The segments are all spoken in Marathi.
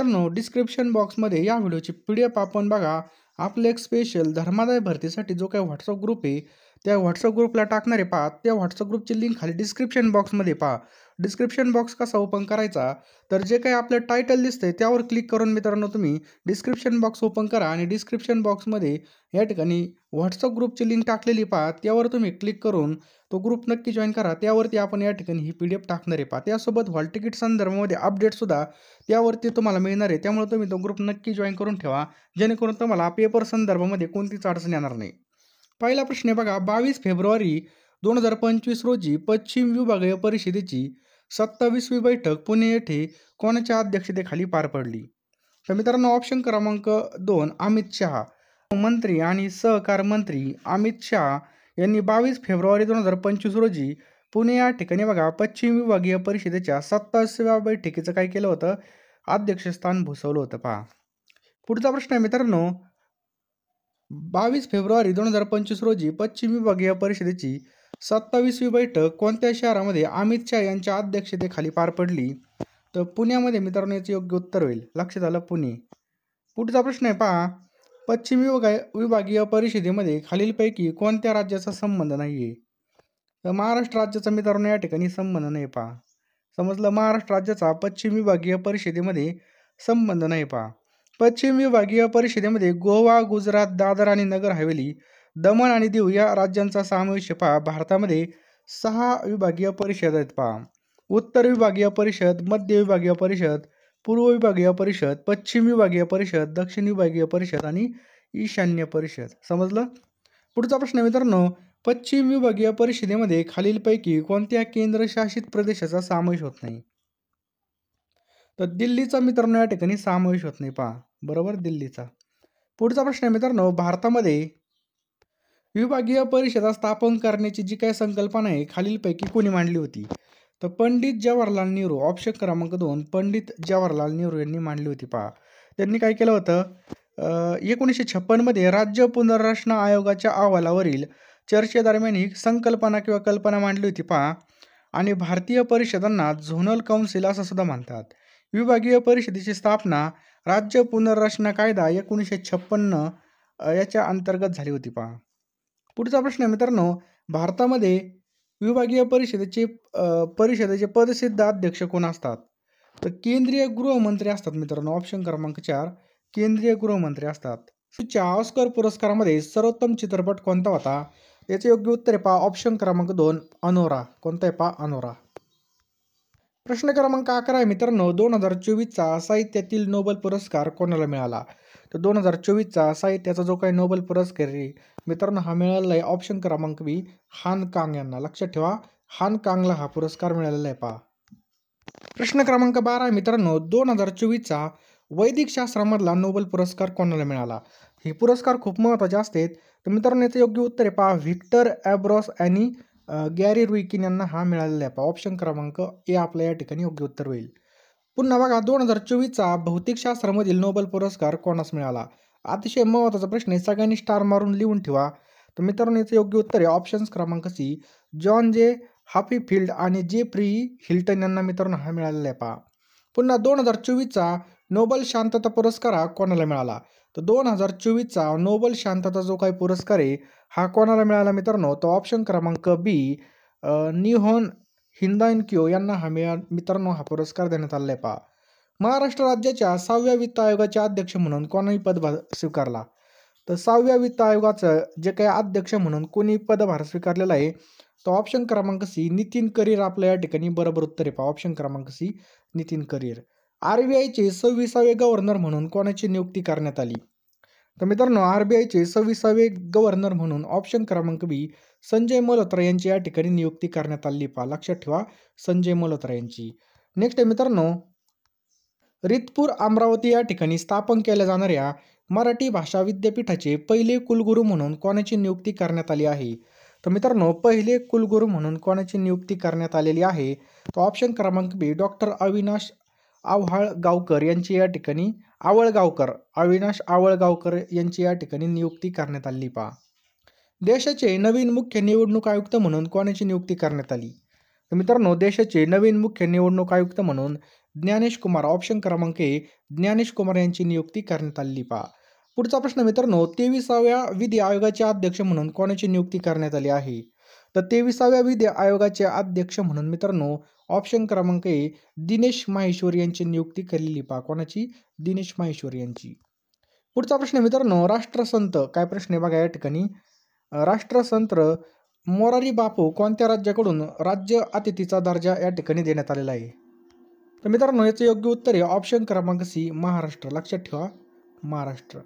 मित्रांनो, डिस्क्रिप्शन बॉक्समध्ये या व्हिडिओची PDF आपण बघा. आपलं एक स्पेशल धर्मादाय भरतीसाठी जो काही WhatsApp ग्रुप आहे, त्या WhatsApp ग्रुपला टाकणारे पहा. त्या WhatsApp ग्रुपची लिंक खाली डिस्क्रिप्शन बॉक्समध्ये पहा. डिस्क्रिप्शन बॉक्स कसा ओपन करायचा, तर जे काही आपलं टायटल दिसतंय त्यावर क्लिक करून मित्रांनो तुम्ही डिस्क्रिप्शन बॉक्स ओपन करा आणि डिस्क्रिप्शन बॉक्समध्ये या ठिकाणी WhatsApp ग्रुपची लिंक टाकलेली पहा. त्यावर तुम्ही क्लिक करून तो ग्रुप नक्की जॉइन करा. त्यावरती आपण या ठिकाणी ही PDF टाकणार आहे पहा. त्यासोबत हॉल तिकीट संदर्भामध्ये अपडेटसुद्धा त्यावरती तुम्हाला मिळणार आहे. त्यामुळे तुम्ही तो ग्रुप नक्की जॉइन करून ठेवा, जेणेकरून तुम्हाला पेपर संदर्भामध्ये कोणतीच अडचण येणार नाही. पहिला प्रश्न आहे बघा, 22 फेब्रुवारी 2025 रोजी पश्चिम विभागीय परिषदेची 27वी बैठक पुणे येथे कोणाच्या अध्यक्षतेखाली पार पडली? तर मित्रांनो, ऑप्शन क्रमांक 2 अमित शहा. मंत्री आणि सहकार मंत्री अमित शहा यांनी 22 फेब्रुवारी 2025 रोजी पुणे या ठिकाणी बघा पश्चिम विभागीय परिषदेच्या 27व्या बैठकीचं काय केलं होतं? अध्यक्षस्थान भूषवलं होतं पहा. पुढचा प्रश्न आहे मित्रांनो, 22 फेब्रुवारी 2025 रोजी पश्चिम विभागीय परिषदेची 27वी बैठक कोणत्या शहरामध्ये अमित शहा यांच्या अध्यक्षतेखाली पार पडली? तर पुण्यामध्ये मित्रांनो याचं योग्य उत्तर होईल. लक्षात आलं, पुणे. पुढचा प्रश्न आहे पहा, पश्चिम विभागीय परिषदेमध्ये खालीलपैकी कोणत्या राज्याचा संबंध नाही आहे? तर महाराष्ट्र राज्याचा मित्रांनो या ठिकाणी संबंध नाही पहा. समजलं, महाराष्ट्र राज्याचा पश्चिम विभागीय परिषदेमध्ये संबंध नाही पहा. पश्चिम विभागीय परिषदेमध्ये गोवा, गुजरात, दादर आणि नगर हवेली, दमण आणि दीव या राज्यांचा समावेश पहा. भारतामध्ये 6 विभागीय परिषद आहेत पहा. उत्तर विभागीय परिषद, मध्य विभागीय परिषद, पूर्व विभागीय परिषद, पश्चिम विभागीय परिषद, दक्षिण विभागीय परिषद आणि ईशान्य परिषद. समजलं. पुढचा प्रश्न मित्रांनो, पश्चिम विभागीय परिषदेमध्ये खालीलपैकी कोणत्या केंद्रशासित प्रदेशाचा समावेश होत नाही? तर दिल्लीचा मित्रांनो या ठिकाणी समावेश होत नाही पहा. बरोबर, दिल्लीचा. पुढचा प्रश्न आहे मित्रांनो, भारतामध्ये विभागीय परिषदा स्थापन करण्याची जी काही संकल्पना आहे खालीलपैकी कोणी मांडली होती? तर पंडित जवाहरलाल नेहरू. ऑप्शन क्रमांक 2 पंडित जवाहरलाल नेहरू यांनी मांडली होती पहा. त्यांनी काय केलं होतं? 1956 मध्ये राज्य पुनर्रचना आयोगाच्या अहवालावरील चर्चेदरम्यान ही संकल्पना किंवा कल्पना मांडली होती पहा. आणि भारतीय परिषदांना झोनल काउन्सिल असं सुद्धा म्हणतात. विभागीय परिषदेची स्थापना राज्य पुनर्रचना कायदा 1956 याच्या अंतर्गत झाली होती पहा. पुढचा प्रश्न आहे मित्रांनो, भारतामध्ये विभागीय परिषदेचे पदसिद्ध अध्यक्ष कोण असतात? तर केंद्रीय गृहमंत्री असतात मित्रांनो. ऑप्शन क्रमांक 4 केंद्रीय गृहमंत्री असतात. ऑस्कर पुरस्कारामध्ये सर्वोत्तम चित्रपट कोणता होता? याचे योग्य उत्तर आहे पहा. ऑप्शन क्रमांक 2 अनोरा. कोणता आहे पहा? अनोरा. प्रश्न क्रमांक 11 आहे मित्रांनो, 2024चा साहित्यातील नोबेल पुरस्कार कोणाला मिळाला? तर 2024चा साहित्याचा जो काही नोबेल पुरस्कार आहे मित्रांनो हा मिळालेला आहे ऑप्शन क्रमांक बी हान कांग यांना. लक्षात ठेवा, हान कांगला हा पुरस्कार मिळालेला आहे पहा. प्रश्न क्रमांक 12 आहे मित्रांनो, 2024चा वैदिक शास्त्रामधला नोबेल पुरस्कार कोणाला मिळाला? हे पुरस्कार खूप महत्त्वाचे असतात. तर मित्रांनो याचं योग्य उत्तर आहे पहा, व्हिक्टर ॲब्रॉस आणि गॅरी रुईकिन यांना हा मिळालेला आहे पहा. ऑप्शन क्रमांक ए आपल्या या ठिकाणी योग्य उत्तर होईल. पुन्हा बघा, 2024चा भौतिकशास्त्रामधील नोबेल पुरस्कार कोणास मिळाला? अतिशय महत्त्वाचा प्रश्न आहे, सगळ्यांनी स्टार मारून लिहून ठेवा. तर मित्रांनो याचं योग्य उत्तर आहे ऑप्शन क्रमांक सी जॉन जे हॉपीफिल्ड आणि जेफ्री हिल्टन यांना मित्रांनो हा मिळालेला आहे पहा. पुन्हा 2024चा नोबेल शांतता पुरस्कार हा कोणाला मिळाला? तर 2024चा नोबेल शांतता जो काही पुरस्कार आहे हा कोणाला मिळाला मित्रांनो? तो ऑप्शन क्रमांक बी निहोन हिंदानक्यो यांना हा मित्रांनो हा पुरस्कार देण्यात आलेला आहे पहा. महाराष्ट्र राज्याच्या 6व्या वित्त आयोगाचे अध्यक्ष म्हणून कोणी पदभार स्वीकारला? तर 6व्या वित्त आयोगाचं जे काही अध्यक्ष म्हणून कोणी पदभार स्वीकारलेला आहे तो ऑप्शन क्रमांक सी नितीन करीर आपल्या या ठिकाणी बरोबर उत्तर आहे पहा. ऑप्शन क्रमांक सी नितीन करीर. RBIचे 26वे गव्हर्नर म्हणून कोणाची नियुक्ती करण्यात आली? तर मित्रांनो RBIचे 26वे गव्हर्नर म्हणून ऑप्शन क्रमांक बी संजय मल्होत्रा यांची या ठिकाणी नियुक्ती करण्यात आली पहा. लक्षात ठेवा, संजय मल्होत्रा यांची. नेक्स्ट आहे मित्रांनो, रितपूर अमरावती या ठिकाणी स्थापन केल्या जाणाऱ्या मराठी भाषा विद्यापीठाचे पहिले कुलगुरू म्हणून कोणाची नियुक्ती करण्यात आली आहे? तर मित्रांनो पहिले कुलगुरू म्हणून कोणाची नियुक्ती करण्यात आलेली आहे? तो ऑप्शन क्रमांक बी डॉक्टर अविनाश आवळगावकर यांची या ठिकाणी अविनाश आवळगावकर यांची या ठिकाणी नियुक्ती करण्यात आली पहा. देशाचे नवीन मुख्य निवडणूक आयुक्त म्हणून कोणाची नियुक्ती करण्यात आली? तर मित्रांनो देशाचे नवीन मुख्य निवडणूक आयुक्त म्हणून ज्ञानेश कुमार. ऑप्शन क्रमांक ए ज्ञानेश कुमार यांची नियुक्ती करण्यात आलेली पहा. पुढचा प्रश्न मित्रांनो, 23व्या विधी आयोगाचे अध्यक्ष म्हणून कोणाची नियुक्ती करण्यात आली आहे? तर 23व्या विधी आयोगाचे अध्यक्ष म्हणून मित्रांनो ऑप्शन क्रमांक ए दिनेश माहेश्वरी यांची नियुक्ती केलेली पहा. कोणाची? दिनेश माहेश्वरी यांची. पुढचा प्रश्न मित्रांनो, राष्ट्रसंत काय प्रश्न आहे बघा या ठिकाणी. राष्ट्रसंत मोरारी बापू कोणत्या राज्याकडून राज्य अतिथीचा दर्जा या ठिकाणी देण्यात आलेला आहे? तर मित्रांनो याचं योग्य उत्तर आहे ऑप्शन क्रमांक सी महाराष्ट्र. लक्षात ठेवा महाराष्ट्र.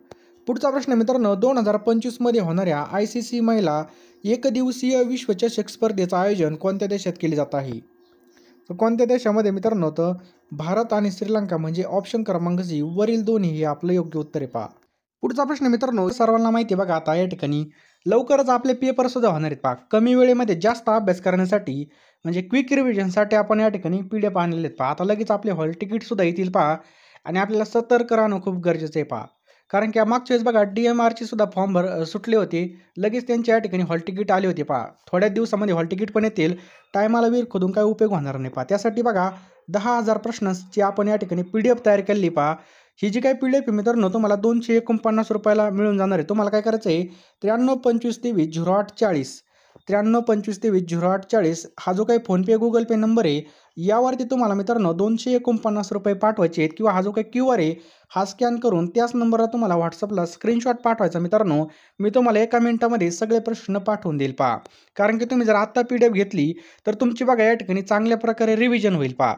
पुढचा प्रश्न मित्रांनो, 2025 मध्ये होणाऱ्या ICC महिला एकदिवसीय विश्वचषक स्पर्धेचं आयोजन कोणत्या देशात केले जात आहे? तर कोणत्या देशामध्ये मित्रांनो? तर भारत आणि श्रीलंका. म्हणजे ऑप्शन क्रमांक सी वरील दोन्ही हे आपलं योग्य उत्तर आहे पहा. पुढचा प्रश्न मित्रांनो, सर्वांना माहिती आहे बघा आता या ठिकाणी लवकरच आपले पेपर सुद्धा होणार आहेत पहा. कमी वेळेमध्ये जास्त अभ्यास करण्यासाठी म्हणजे क्विक रिव्हिजनसाठी आपण या ठिकाणी PDF आणलेले आहेत पहा. आता लगेच आपले हॉल तिकीट सुद्धा येतील पहा आणि आपल्याला सतर्क राहणं खूप गरजेचं आहे पहा. कारण की मागच्या वेळेस बघा DMRचे सुद्धा फॉर्म सुटले होते, लगेच त्यांच्या या ठिकाणी हॉल तिकीट आले होते पहा. थोड्या दिवसामध्ये हॉल तिकीट पण येतील. टायमाला विहीर खोदून काही उपयोग होणार नाही पहा. त्यासाठी बघा 10,000 प्रश्नांची आपण या ठिकाणी PDF तयार केली पहा. ही जी काही PDF आहे मित्रांनो तुम्हाला 249 रुपयाला मिळून जाणार आहे. तुम्हाला काय करायचं आहे 9325230840 9325230840 हा जो काही फोनपे गुगल पे नंबर आहे यावरती तुम्हाला मित्रांनो 249 रुपये पाठवायचे आहेत किंवा हा जो काही QR आहे हा स्कॅन करून त्याच नंबरला तुम्हाला व्हॉट्सअपला स्क्रीनशॉट पाठवायचा मित्रांनो. मी तुम्हाला 1 मिनिटामध्ये सगळे प्रश्न पाठवून देईल पहा. कारण की तुम्ही जर आत्ता PDF घेतली तर तुमची बघा या ठिकाणी चांगल्या प्रकारे रिव्हिजन होईल पहा.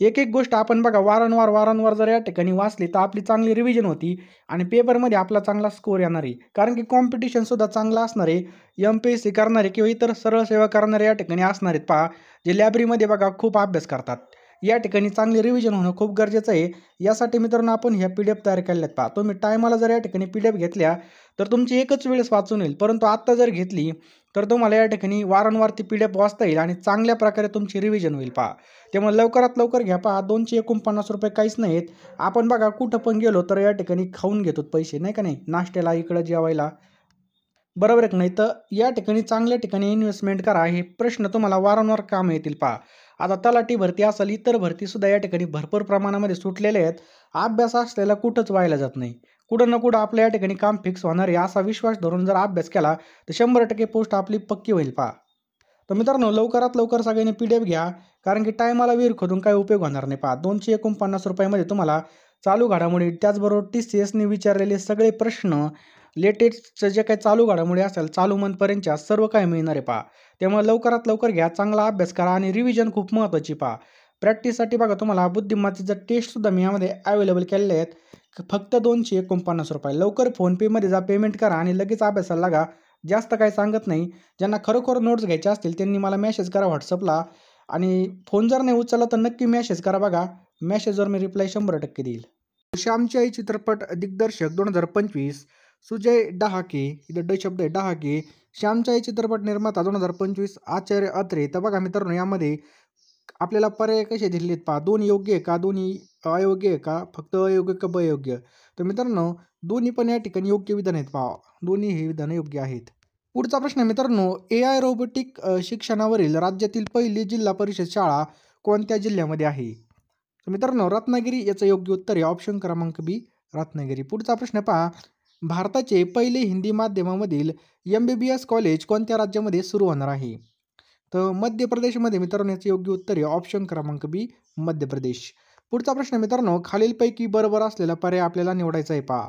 एक गोष्ट आपण बघा वारंवार जर या ठिकाणी वाचली तर आपली चांगली रिव्हिजन होती आणि पेपरमध्ये आपला चांगला स्कोर येणार आहे. कारण की कॉम्पिटिशन सुद्धा चांगला असणार आहे. MPSC करणारे किंवा इतर सरळ सेवा करणारे या ठिकाणी असणार आहेत पहा, जे लायब्ररीमध्ये बघा खूप अभ्यास करतात. या ठिकाणी चांगली रिव्हिजन होणं खूप गरजेचं आहे. यासाठी मित्रांनो आपण ह्या PDF तयार केल्यात पहा. तुम्ही टायमाला जर या ठिकाणी PDF घेतल्या तर तुमची एकच वेळेस वाचून येईल. परंतु आत्ता जर घेतली तर तुम्हाला या ठिकाणी वारंवार ती PDF वाचता येईल आणि चांगल्या प्रकारे तुमची रिव्हिजन होईल पहा. त्यामुळे लवकरात लवकर घ्या पहा. 249 रुपये काहीच नाहीत. आपण बघा कुठं पण गेलो तर या ठिकाणी खाऊन घेतो पैसे नाही का नाही, नाश्त्याला इकडं जेवायला, बरोबर आहे की नाही. तर या ठिकाणी चांगल्या ठिकाणी इन्व्हेस्टमेंट करा. हे प्रश्न तुम्हाला वारंवार काम येतील पहा. आता तलाठी भरती असेल इतर भरती सुद्धा या ठिकाणी भरपूर प्रमाणामध्ये सुटलेले आहेत. अभ्यास असलेला कुठंच व्हायला जात नाही. कुठं ना कुठं आपल्या या ठिकाणी काम फिक्स होणार आहे असा विश्वास धरून जर अभ्यास केला तर 100% पोस्ट आपली पक्की होईल पहा. तर मित्रांनो लवकरात लवकर सगळ्यांनी PDF घ्या. कारण की टायमाला विहीर खोदून काही उपयोग होणार नाही पहा. 249 रुपयामध्ये तुम्हाला चालू घडामोडी त्याचबरोबर TCSने विचारलेले सगळे प्रश्न, लेटेस्ट जे काही चालू घडामोडी असेल चालू मंथपर्यंतच्या सर्व काही मिळणार आहे पहा. त्यामुळे लवकरात लवकर घ्या, चांगला अभ्यास करा आणि रिव्हिजन खूप महत्त्वाची पहा. प्रॅक्टिससाठी बघा तुम्हाला बुद्धिमत्तेचा टेस्टसुद्धा मी यामध्ये अवेलेबल केलेले आहेत. फक्त 249 रुपये. लवकर फोनपेमध्ये जा, पेमेंट करा आणि लगेच अभ्यासाला लागा. जास्त काही सांगत नाही. ज्यांना खरोखर नोट्स घ्यायच्या असतील त्यांनी मला मेसेज करा व्हॉट्सअपला आणि फोन जर नाही उचलला तर नक्की मेसेज करा बघा. मेसेजवर मी रिप्लाय 100% देईल. श्यामची आई चित्रपट दिग्दर्शक 2025 सुजय डहाके. इथं ड शब्द आहे डहाके. श्यामची आई चित्रपट निर्माता 2025 आचार्य अत्रे. तर बघा मित्रांनो यामध्ये आपल्याला पर्याय कसे दिलेले आहेत पहा. दोन्ही योग्य आहे का, दोन्ही अयोग्य आहे का, फक्त अयोग्य का अयोग्य. तर मित्रांनो दोन्ही पण या ठिकाणी योग्य विधान आहेत पहा. दोन्ही हे विधान योग्य आहेत. पुढचा प्रश्न मित्रांनो, AI रोबोटिक शिक्षणावरील राज्यातील पहिली जिल्हा परिषद शाळा कोणत्या जिल्ह्यामध्ये आहे? तर मित्रांनो रत्नागिरी याचं योग्य उत्तर आहे ऑप्शन क्रमांक बी रत्नागिरी. पुढचा प्रश्न पहा, भारताचे पहिले हिंदी माध्यमामधील MBBS कॉलेज कोणत्या राज्यामध्ये सुरू होणार आहे? तर मध्य प्रदेशमध्ये मित्रांनो याचं योग्य उत्तर आहे ऑप्शन क्रमांक बी मध्य प्रदेश. पुढचा प्रश्न मित्रांनो, खालीलपैकी बरोबर असलेला पर्याय आपल्याला निवडायचा आहे पहा.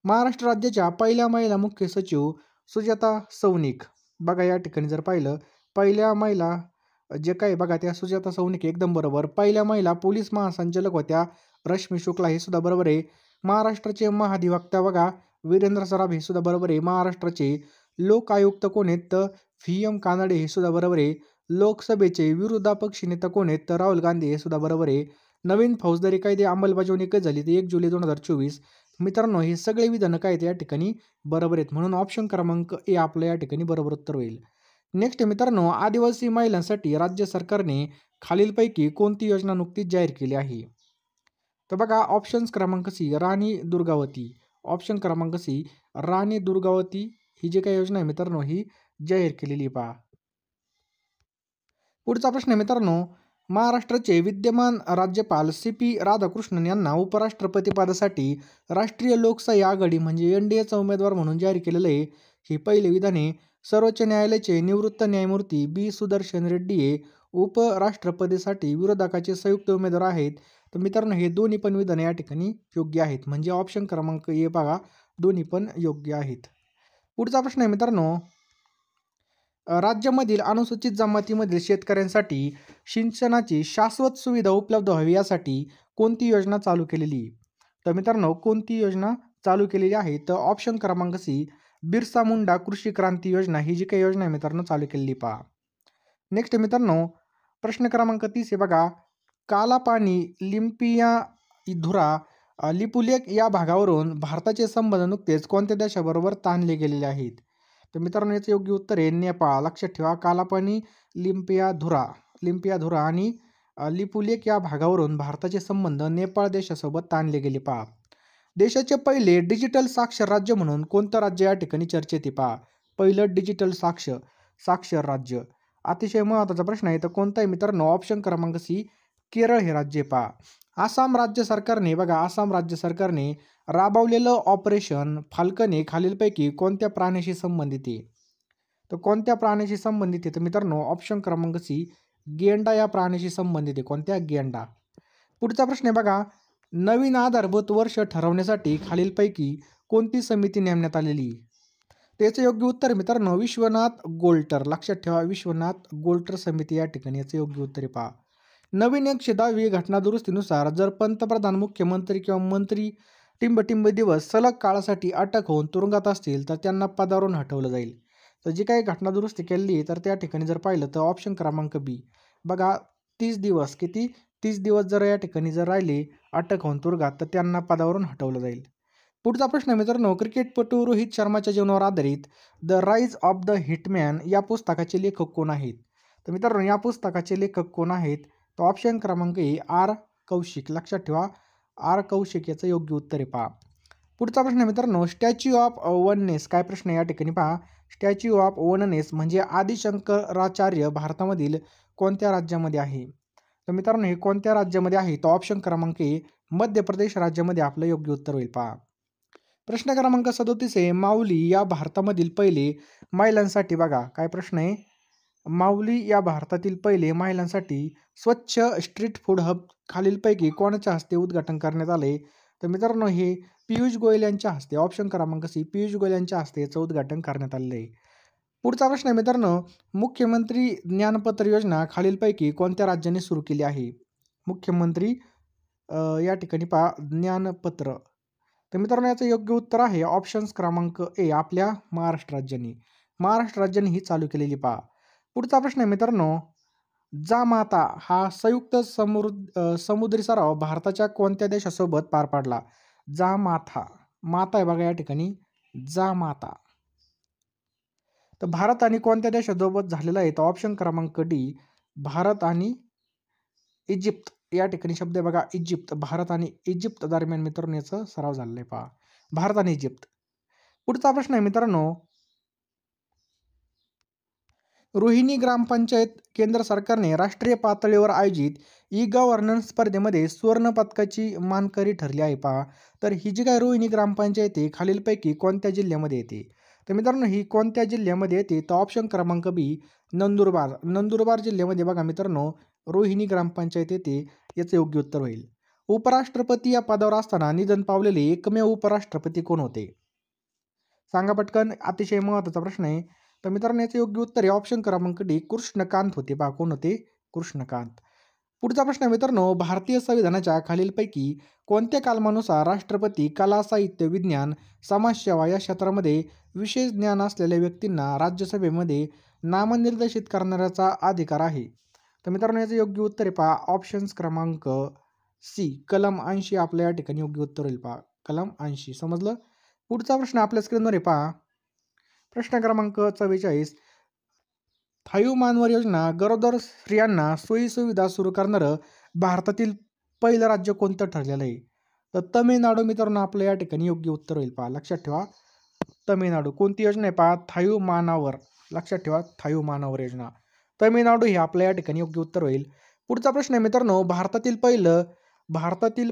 महाराष्ट्र राज्याच्या पहिल्या महिला मुख्य सचिव सुजाता सौनिक. बघा या ठिकाणी जर पाहिलं पहिल्या महिला जे काही बघा त्या सुजाता सौनिक एकदम बरोबर. पहिल्या महिला पोलीस महासंचालक होत्या रश्मी शुक्ला, हे सुद्धा बरोबर आहे. महाराष्ट्राचे महाधिवक्ता बघा वीरेंद्र सराफ, हे सुद्धा बरोबर आहे. महाराष्ट्राचे लोक आयुक्त कोण आहेत तर VM कानडे, हे सुद्धा बरोबर आहे. लोकसभेचे विरोधापक्षी नेता कोण आहेत तर राहुल गांधी, हे सुद्धा बरोबर आहे. नवीन फौजदारी कायदे अंमलबजावणी कधी झाली तर 1 जुलै 2024. मित्रांनो हे सगळे विधानं काय या ठिकाणी बरोबर आहेत. म्हणून ऑप्शन क्रमांक ए आपलं या ठिकाणी बरोबर उत्तर होईल. नेक्स्ट मित्रांनो, आदिवासी महिलांसाठी राज्य सरकारने खालीलपैकी कोणती योजना नुकतीच जाहीर केली आहे? तर बघा ऑप्शन क्रमांक सी राणी दुर्गावती. ऑप्शन क्रमांक सी राणी दुर्गावती ही जी काही योजना आहे मित्रांनो ही जाहीर केलेली पहा. पुढचा प्रश्न मित्रांनो, महाराष्ट्राचे विद्यमान राज्यपाल CP राधाकृष्णन यांना उपराष्ट्रपती पदासाठी राष्ट्रीय लोकशाही आघाडी म्हणजे NDAचा उमेदवार म्हणून जाहीर केलेलं आहे. ही पहिली विधान आहे. सर्वोच्च न्यायालयाचे निवृत्त न्यायमूर्ती B सुदर्शन रेड्डी हे उपराष्ट्रपतीसाठी विरोधकाचे संयुक्त उमेदवार आहेत. तर मित्रांनो हे दोन्ही पण विधान या ठिकाणी योग्य आहेत. म्हणजे ऑप्शन क्रमांक A बघा दोन्ही पण योग्य आहेत. पुढचा प्रश्न आहे मित्रांनो, राज्यामधील अनुसूचित जमातीमधील शेतकऱ्यांसाठी सिंचनाची शाश्वत सुविधा उपलब्ध व्हावी यासाठी कोणती योजना चालू केलेली? तर मित्रांनो कोणती योजना चालू केलेली आहे? तर ऑप्शन क्रमांक C बिरसा मुंडा कृषी क्रांती योजना ही जी काही योजना आहे मित्रांनो चालू केलेली पहा. नेक्स्ट मित्रांनो प्रश्न क्रमांक 30 आहे बघा, कालापानी लिम्पियाधुरा लिपुलेख या भागावरून भारताचे संबंध नुकतेच कोणत्या देशाबरोबर ताणले गेलेले आहेत? तर मित्रांनो याचं योग्य उत्तर आहे नेपाळ. लक्षात ठेवा कालापानी लिम्पियाधुरा आणि लिपुलेख या भागावरून भारताचे संबंध नेपाळ देशासोबत ताणले गेले पहा. देशाचे पहिले डिजिटल साक्षर राज्य म्हणून कोणतं राज्य या ठिकाणी चर्चेत आहे पहा. पहिलं डिजिटल साक्षर राज्य. अतिशय महत्त्वाचा प्रश्न आहे. तर कोणतं आहे मित्रांनो? ऑप्शन क्रमांक C केरळ हे राज्य पहा. आसाम राज्य सरकारने राबवलेलं ऑपरेशन फाल्कन हे खालीलपैकी कोणत्या प्राण्याशी संबंधित आहे? तर कोणत्या प्राण्याशी संबंधित आहे? तर मित्रांनो ऑप्शन क्रमांक C गेंडा या प्राण्याशी संबंधित आहे. कोणत्या? गेंडा. पुढचा प्रश्न आहे बघा, नवीन आधारभूत वर्ष ठरवण्यासाठी खालीलपैकी कोणती समिती नेमण्यात आलेली? त्याचं योग्य उत्तर मित्रांनो विश्वनाथ गोल्टर. लक्षात ठेवा विश्वनाथ गोल्टर समिती या ठिकाणी याचं योग्य उत्तर पहा. नवीन 110वी घटना दुरुस्तीनुसार जर पंतप्रधान, मुख्यमंत्री किंवा मंत्री टिंबटिंब दिवस सलग काळासाठी अटक होऊन तुरुंगात असतील तर त्यांना पदावरून हटवलं जाईल. तर जी काही घटना दुरुस्ती केली तर त्या ठिकाणी जर पाहिलं तर ऑप्शन क्रमांक B बघा 30 दिवस. किती? 30 दिवस जर या ठिकाणी जर राहिले अटक होऊन तुरुंगात तर त्यांना पदावरून हटवलं जाईल. पुढचा प्रश्न मित्रांनो, क्रिकेटपटू रोहित शर्माच्या जीवनावर आधारित the rise of the hitman या पुस्तकाचे लेखक कोण आहेत? तर मित्रांनो या पुस्तकाचे लेखक कोण आहेत? तर ऑप्शन क्रमांक A R कौशिक. लक्षात ठेवा R कौशिक याचं योग्य उत्तर आहे पहा. पुढचा प्रश्न मित्रांनो, स्टॅच्यू ऑफ वननेस काय प्रश्न या ठिकाणी पहा. स्टॅच्यू ऑफ वननेस म्हणजे आदिशंकराचार्य भारतामधील कोणत्या राज्यामध्ये आहे? तर मित्रांनो हे कोणत्या राज्यामध्ये आहे? तर ऑप्शन क्रमांक A मध्य प्रदेश राज्यामध्ये आपलं योग्य उत्तर होईल पहा. प्रश्न क्रमांक 37 आहे, माऊली या भारतामधील पहिले महिलांसाठी बघा काय प्रश्न आहे. माऊली या भारतातील पहिले महिलांसाठी स्वच्छ स्ट्रीट फूड हब खालीलपैकी कोणाच्या हस्ते उद्घाटन करण्यात आले? तर मित्रांनो हे पियुष गोयल यांच्या हस्ते. ऑप्शन क्रमांक C पियुष गोयल यांच्या हस्ते याचं उद्घाटन करण्यात आलेलं आहे. पुढचा प्रश्न आहे मित्रांनो, मुख्यमंत्री ज्ञानपत्र योजना खालीलपैकी कोणत्या राज्याने सुरू केली आहे? मुख्यमंत्री या ठिकाणी पहा ज्ञानपत्र. तर मित्रांनो याचं योग्य उत्तर आहे ऑप्शन क्रमांक A आपल्या महाराष्ट्र राज्याने ही चालू केलेली पहा. पुढचा प्रश्न आहे मित्रांनो, जामाता हा संयुक्त समुद्री सराव भारताच्या कोणत्या देशासोबत पार पाडला? जामाता आहे बघा या ठिकाणी जामाता. तर भारत आणि कोणत्या देशासोबत झालेला आहे? तर ऑप्शन क्रमांक D भारत आणि इजिप्त या ठिकाणी शब्द आहे बघा इजिप्त. भारत आणि इजिप्त दरम्यान मित्रांनो याचा सराव झालेला आहे पहा. भारत आणि इजिप्त. पुढचा प्रश्न आहे मित्रांनो, रोहिणी ग्रामपंचायत केंद्र सरकारने राष्ट्रीय पातळीवर आयोजित ई-गव्हर्नन्स स्पर्धेमध्ये सुवर्ण पदकाची मानकरी ठरली आहे पहा. तर ही जी काय रोहिणी ग्रामपंचायत आहे खालीलपैकी कोणत्या जिल्ह्यामध्ये येते? तर मित्रांनो ही कोणत्या जिल्ह्यामध्ये येते? तर ऑप्शन क्रमांक B नंदुरबार जिल्ह्यामध्ये बघा मित्रांनो रोहिणी ग्रामपंचायत येते. याचं योग्य उत्तर होईल. उपराष्ट्रपती या पदावर असताना निधन पावलेले एकमेव उपराष्ट्रपती कोण होते? सांगा पटकन. अतिशय महत्त्वाचा प्रश्न आहे. तर मित्रांनो याचं योग्य उत्तर आहे ऑप्शन क्रमांक D कृष्णकांत होते पहा. कोण होते? कृष्णकांत. पुढचा प्रश्न मित्रांनो, भारतीय संविधानाच्या खालीलपैकी कोणत्या कलमानुसार राष्ट्रपती कला, साहित्य, विज्ञान, समाजसेवा या क्षेत्रामध्ये विशेष ज्ञान असलेल्या व्यक्तींना राज्यसभेमध्ये नामनिर्देशित करण्याचा अधिकार आहे? तर मित्रांनो याचं योग्य उत्तर आहे पहा ऑप्शन क्रमांक C कलम 80 आपल्या या ठिकाणी योग्य उत्तर होईल पहा. कलम 80. समजलं? पुढचा प्रश्न आपल्या स्क्रीनवर आहे पहा. प्रश्न क्रमांक 44 थायुमानवर योजना गरोदर स्त्रियांना सोयीसुविधा सुरू करणारं भारतातील पहिलं राज्य कोणतं ठरलेलं आहे? तर तमिळनाडू मित्रांनो आपलं या ठिकाणी योग्य उत्तर होईल पहा. लक्षात ठेवा तमिळनाडू. कोणती योजना आहे पहा? थायुमानावर. लक्षात ठेवा थायुमानावर योजना. तमिळनाडू ही आपल्या या ठिकाणी योग्य उत्तर होईल. पुढचा प्रश्न आहे मित्रांनो, भारतातील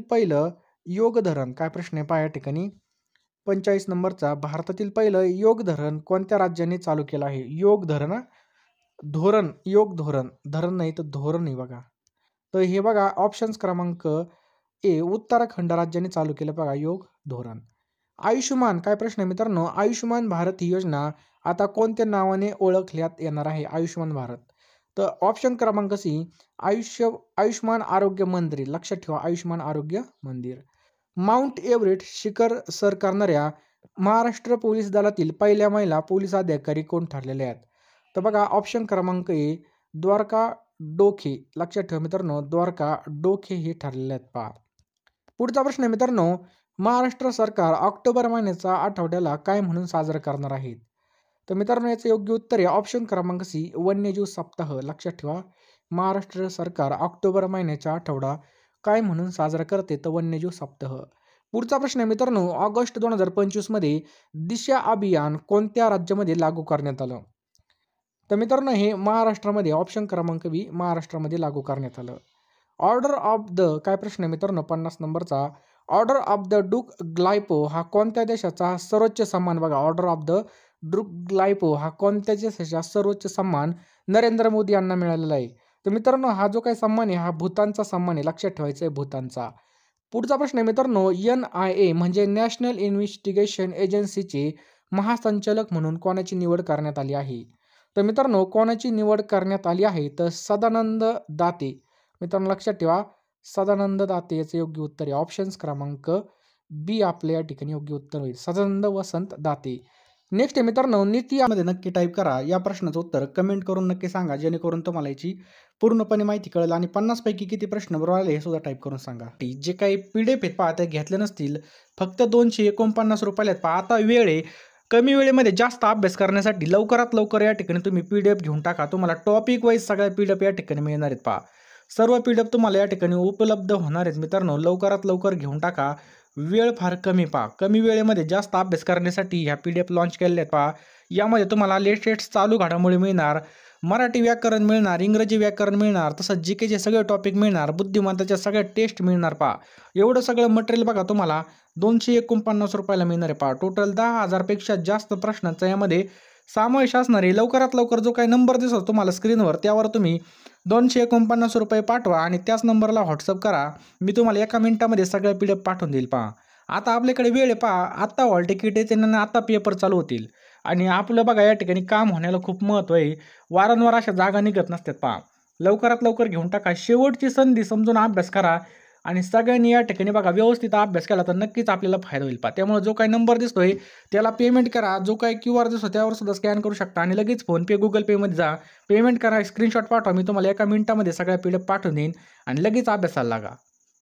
पहिलं योग धरण काय प्रश्न आहे पहा या ठिकाणी 45 नंबरचा. भारतातील पहिलं योग धरण कोणत्या राज्याने चालू केलं आहे? योग धरण योग धोरण, धरण नाही तर धोरण आहे बघा. तर हे बघा ऑप्शन्स क्रमांक ए, उत्तराखंड राज्याने चालू केलं बघा योग धोरण. आयुष्यमान काय प्रश्न आहे मित्रांनो, आयुष्यमान भारत ही योजना आता कोणत्या नावाने ओळखण्यात येणार आहे? आयुष्यमान भारत. तर ऑप्शन क्रमांक सी, आयुष्यमान आरोग्य मंदिर. लक्षात ठेवा, आयुष्यमान आरोग्य मंदिर. माउंट एव्हरेस्ट शिखर सर करणाऱ्या महाराष्ट्र पोलीस दलातील पहिल्या महिला पोलीस अधिकारी कोण ठरलेल्या आहेत? तर बघा ऑप्शन क्रमांक ए, द्वारका डोके. लक्षात ठेवा मित्रांनो, द्वारका डोके हे ठरलेले आहेत पहा. पुढचा प्रश्न आहे मित्रांनो, महाराष्ट्र सरकार ऑक्टोबर महिन्याचा आठवड्याला काय म्हणून साजरा करणार आहेत? तर मित्रांनो याचं योग्य उत्तर आहे ऑप्शन क्रमांक सी, वन्यजीव सप्ताह. लक्षात ठेवा, महाराष्ट्र सरकार ऑक्टोबर महिन्याचा आठवडा काय म्हणून साजरा करते? तर वन्यजीव सप्ताह. पुढचा प्रश्न आहे मित्रांनो, ऑगस्ट 2025 मध्ये दिशा अभियान कोणत्या राज्यामध्ये लागू करण्यात आलं? तर मित्रांनो हे महाराष्ट्रामध्ये, ऑप्शन क्रमांक बी, महाराष्ट्रामध्ये लागू करण्यात आलं. ऑर्डर ऑफ द काय प्रश्न आहे मित्रांनो 50 नंबरचा. ऑर्डर ऑफ द डूक ग्लायपो हा कोणत्या देशाचा सर्वोच्च सन्मान? बघा ऑर्डर ऑफ द डूक ग्लायपो हा कोणत्या देशाचा सर्वोच्च सन्मान नरेंद्र मोदी यांना मिळालेला आहे? तर मित्रांनो हा जो काही सन्मान आहे हा भूतानचा सन्मान आहे. लक्षात ठेवायचा आहे भूतानचा. पुढचा प्रश्न आहे मित्रांनो, NIA म्हणजे नॅशनल इन्व्हेस्टिगेशन एजन्सीचे महासंचालक म्हणून कोणाची निवड करण्यात आली आहे? तर मित्रांनो कोणाची निवड करण्यात आली आहे? तर सदानंद दाते. मित्रांनो लक्षात ठेवा, सदानंद दाते याचं योग्य उत्तर आहे ऑप्शन्स क्रमांक बी आपल्या या ठिकाणी योग्य उत्तर होईल, सदानंद वसंत दाते. नेक्स्ट आहे मित्रांनो, नीती यामध्ये नक्की टाईप करा. या प्रश्नाचं उत्तर कमेंट करून नक्की सांगा, जेणेकरून तुम्हाला याची पूर्णपणे माहिती कळेल. आणि 50 पैकी किती प्रश्न बरोबर आले हे सुद्धा टाईप करून सांगा. जे काही PDF आहेत पहा ते घेतले नसतील, फक्त 249 रुपयाला आहेत पहा. आता वेळ आहे, कमी वेळेमध्ये जास्त अभ्यास करण्यासाठी लवकरात लवकर या ठिकाणी तुम्ही PDF घेऊन टाका. तुम्हाला टॉपिक वाईज सगळ्या PDF या ठिकाणी मिळणार आहेत पहा. सर्व PDF तुम्हाला या ठिकाणी उपलब्ध होणार आहेत मित्रांनो. लवकरात लवकर घेऊन टाका. वेळ फार कमी पहा, कमी वेळेमध्ये जास्त अभ्यास करण्यासाठी ह्या PDF लॉन्च केलेल्या आहेत पहा. यामध्ये तुम्हाला लेटेस्ट चालू घडामोडी मिळणार, मराठी व्याकरण मिळणार, इंग्रजी व्याकरण मिळणार, तसंच GKचे सगळे टॉपिक मिळणार, बुद्धिमत्ताच्या सगळ्या टेस्ट मिळणार पहा. एवढं सगळं मटेरियल बघा तुम्हाला 249 रुपयाला मिळणार आहे पहा. टोटल 10,000 पेक्षा जास्त प्रश्नांचा यामध्ये समावेश असणार आहे. लवकरात लवकर जो काही नंबर दिसतो तुम्हाला स्क्रीनवर त्यावर तुम्ही 249 रुपये पाठवा आणि त्याच नंबरला व्हॉट्सअप करा. मी तुम्हाला 1 मिनिटामध्ये सगळ्या PDF पाठवून देईल पहा. आता आपल्याकडे वेळ आहे पहा, आत्ता हॉल तिकीट येते आणि आता पेपर चालू होतील. आणि आपलं बघा या ठिकाणी काम होण्याला खूप महत्त्व आहे. वारंवार अशा जागा निघत नसतात पहा. लवकरात लवकर घेऊन टाका. शेवटची संधी समजून अभ्यास करा आणि सगळ्यांनी या ठिकाणी बघा व्यवस्थित अभ्यास केला तर नक्कीच आपल्याला फायदा होईल पहा. त्यामुळे जो काही नंबर दिसतोय त्याला पेमेंट करा. जो काही QR दिसतो त्यावर सुद्धा स्कॅन करू शकता आणि लगेच फोनपे, Google Payमध्ये जा, पेमेंट करा, स्क्रीनशॉट पाठवा. मी तुम्हाला 1 मिनिटामध्ये सगळ्या PDF पाठवून देईन आणि लगेच अभ्यासाला लागा.